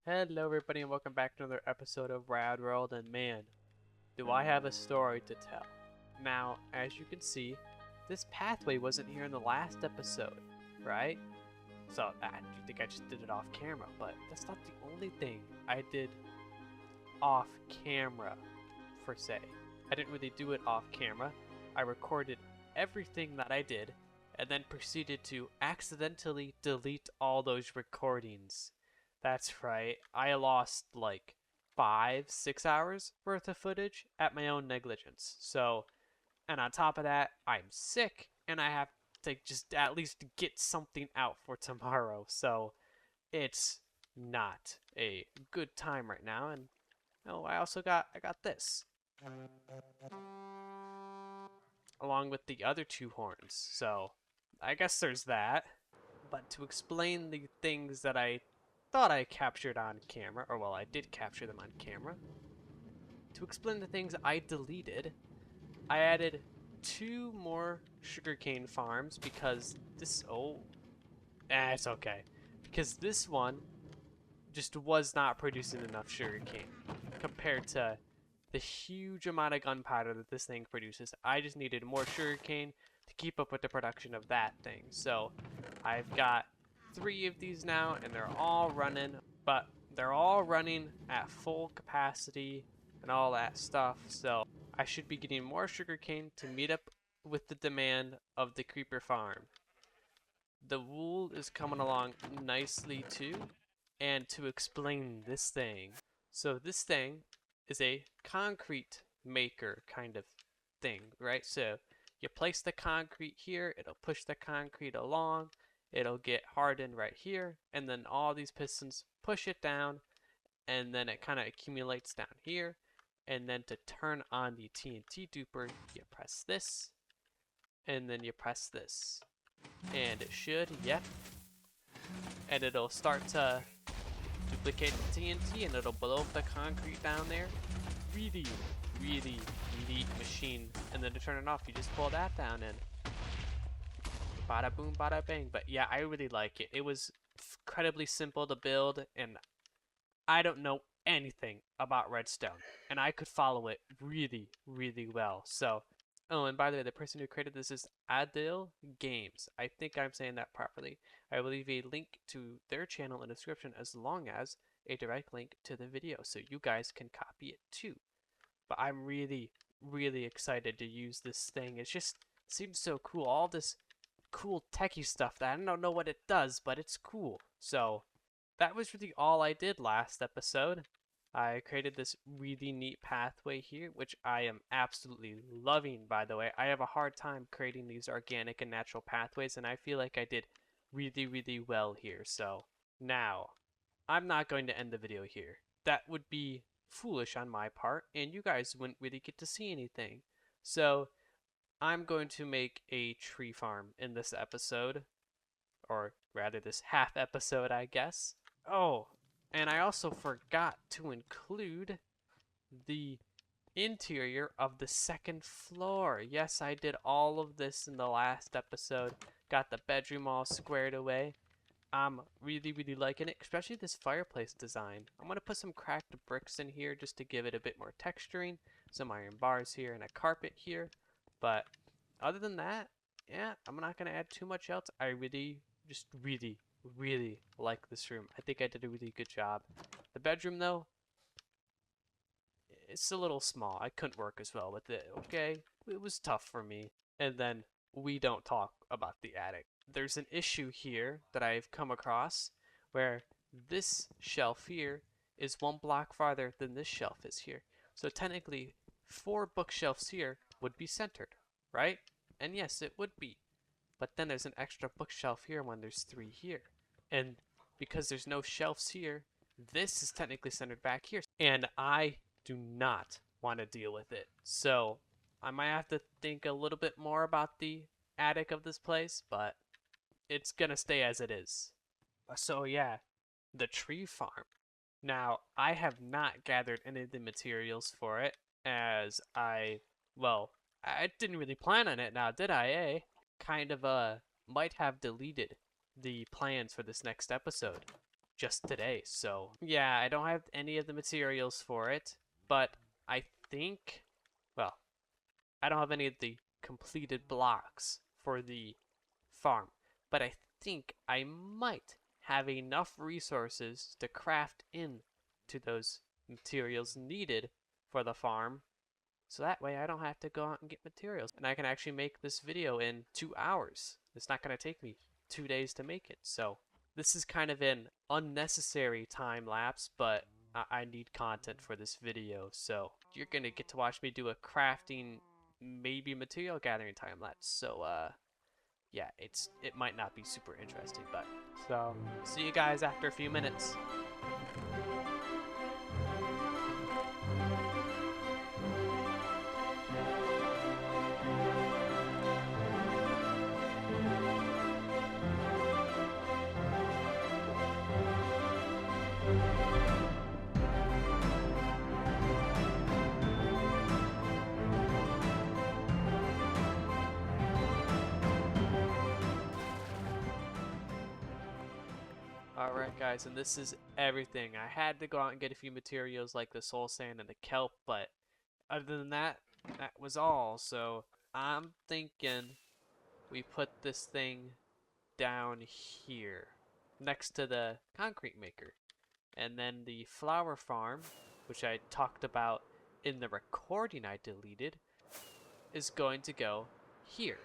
Hello everybody and welcome back to another episode of Rad World, and man, do I have a story to tell. Now, as you can see, this pathway wasn't here in the last episode, right? So, you think I just did it off camera, but that's not the only thing I did off camera, per se. I didn't really do it off camera. I recorded everything that I did, and then proceeded to accidentally delete all those recordings. That's right, I lost like 5-6 hours worth of footage at my own negligence. So, and on top of that, I'm sick and I have to just at least get something out for tomorrow. So, it's not a good time right now. And oh, I got this along with the other two horns. So, I guess there's that. But to explain the things that I thought I captured on camera, or well, I did capture them on camera. To explain the things I deleted, I added 2 more sugarcane farms because it's okay. Because this one just was not producing enough sugarcane compared to the huge amount of gunpowder that this thing produces. I just needed more sugarcane to keep up with the production of that thing. So I've got 3 of these now, and they're all running, but they're all running at full capacity and all that stuff. So I should be getting more sugarcane to meet up with the demand of the creeper farm. The wool is coming along nicely too. And to explain this thing, so this thing is a concrete maker kind of thing, right? So you place the concrete here, it'll push the concrete along, it'll get hardened right here, and then all these pistons push it down, and then it kind of accumulates down here. And then to turn on the TNT duper, you press this, and then you press this, and it should, yep, and it'll start to duplicate the TNT, and it'll blow up the concrete down there. Really, really neat machine. And then to turn it off, you just pull that down and bada boom, bada bang. But yeah, I really like it. It was incredibly simple to build, and I don't know anything about redstone, and I could follow it really, really well. So, oh, and by the way, the person who created this is Adil Games. I think I'm saying that properly. I will leave a link to their channel in the description, as long as a direct link to the video, so you guys can copy it too. But I'm really, really excited to use this thing. It just seems so cool. All this cool techie stuff that I don't know what it does, but it's cool. So that was really all I did last episode. I created this really neat pathway here, which I am absolutely loving, by the way. I have a hard time creating these organic and natural pathways, and I feel like I did really, really well here. So now, I'm not going to end the video here. That would be foolish on my part, and you guys wouldn't really get to see anything. So I'm going to make a tree farm in this episode, or rather this half episode, I guess. Oh, and I also forgot to include the interior of the second floor. Yes, I did all of this in the last episode. Got the bedroom all squared away. I'm really, really liking it, especially this fireplace design. I'm going to put some cracked bricks in here just to give it a bit more texturing. Some iron bars here and a carpet here. But other than that, yeah, I'm not going to add too much else. I really, just really, really like this room. I think I did a really good job. The bedroom, though, it's a little small. I couldn't work as well with it, okay? It was tough for me. And then we don't talk about the attic. There's an issue here that I've come across where this shelf here is 1 block farther than this shelf is here. So technically, 4 bookshelves here would be centered, right? And yes, it would be. But then there's an extra bookshelf here when there's 3 here. And because there's no shelves here, this is technically centered back here. And I do not want to deal with it. So I might have to think a little bit more about the attic of this place, but it's gonna stay as it is. So yeah, the tree farm. Now, I have not gathered any of the materials for it, as I didn't really plan on it now, did I, eh? Kind of, might have deleted the plans for this next episode. just today. So yeah, I don't have any of the materials for it, but I think, well, I don't have any of the completed blocks for the farm, but I think I might have enough resources to craft into those materials needed for the farm. So that way I don't have to go out and get materials. And I can actually make this video in 2 hours. It's not going to take me 2 days to make it. So this is kind of an unnecessary time lapse, but I need content for this video. So you're going to get to watch me do a crafting, maybe material gathering time lapse. So yeah, it might not be super interesting, but so see you guys after a few minutes. Alright guys, and this is everything. I had to go out and get a few materials like the soul sand and the kelp, but other than that, that was all. So I'm thinking we put this thing down here next to the concrete maker. And then the flower farm, which I talked about in the recording I deleted, is going to go here.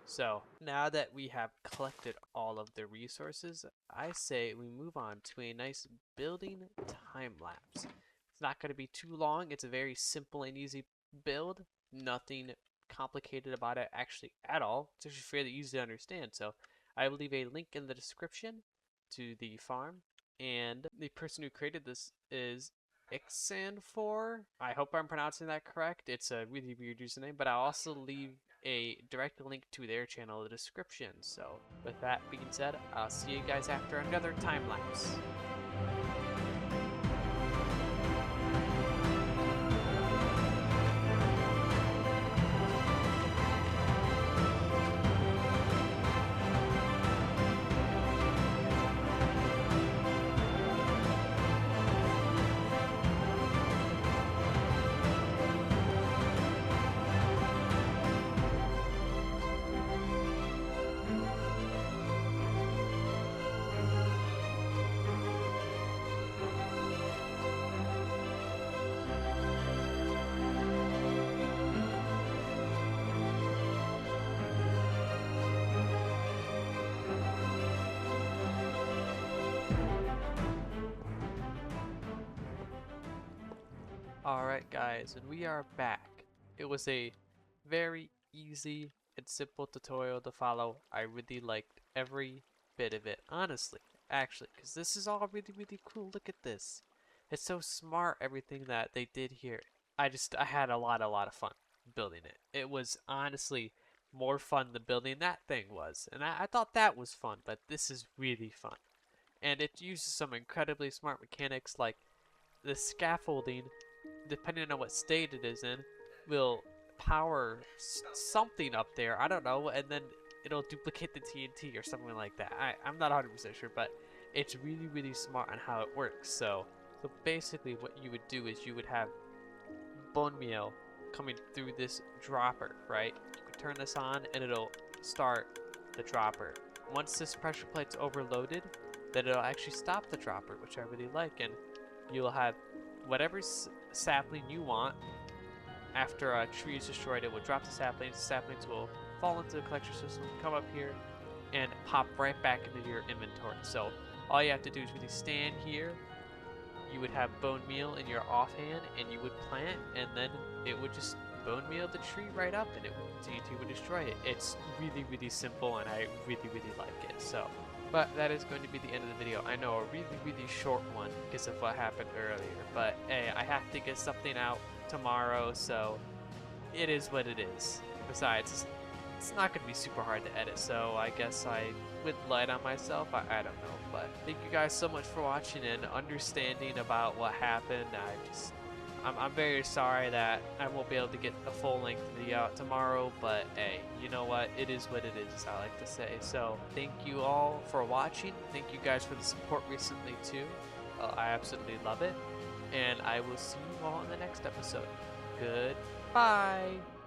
So now that we have collected all of the resources, I say we move on to a nice building time lapse. It's not going to be too long. It's a very simple and easy build. Nothing complicated about it actually at all. It's actually fairly easy to understand. So I will leave a link in the description to the farm. And the person who created this is Ixan4. I hope I'm pronouncing that correct. It's a really weird username, but I'll also leave a direct link to their channel in the description. So with that being said, I'll see you guys after another time lapse. Alright guys, and we are back. It was a very easy and simple tutorial to follow. I really liked every bit of it, honestly, actually, because this is all really cool. Look at this. It's so smart, everything that they did here. I had a lot of fun building it. It was honestly more fun than building that thing was, and I thought that was fun, but this is really fun. And it uses some incredibly smart mechanics like the scaffolding, depending on what state it is in, will power something up there, I don't know, and then it'll duplicate the TNT or something like that. I'm not 100% sure, but it's really smart on how it works. So basically what you would do is you would have bone meal coming through this dropper, right? You can turn this on and it'll start the dropper. Once this pressure plate's overloaded, then it'll actually stop the dropper, which I really like, and you'll have whatever sapling you want. After a tree is destroyed, it will drop the saplings. The saplings will fall into the collection system, come up here, and pop right back into your inventory. So all you have to do is really stand here. You would have bone meal in your offhand, and you would plant, and then it would just bone meal the tree right up, and TNT would destroy it. It's really simple, and I really like it. So, but that is going to be the end of the video. I know, a really short one because of what happened earlier, but hey, I have to get something out tomorrow, so it is what it is. Besides, it's not going to be super hard to edit, so I guess I would light on myself. I don't know, but thank you guys so much for watching and understanding about what happened. I'm very sorry that I won't be able to get a full-length video out tomorrow, but hey, you know what? It is what it is, as I like to say. So thank you all for watching. Thank you guys for the support recently too. I absolutely love it. And I will see you all in the next episode. Goodbye.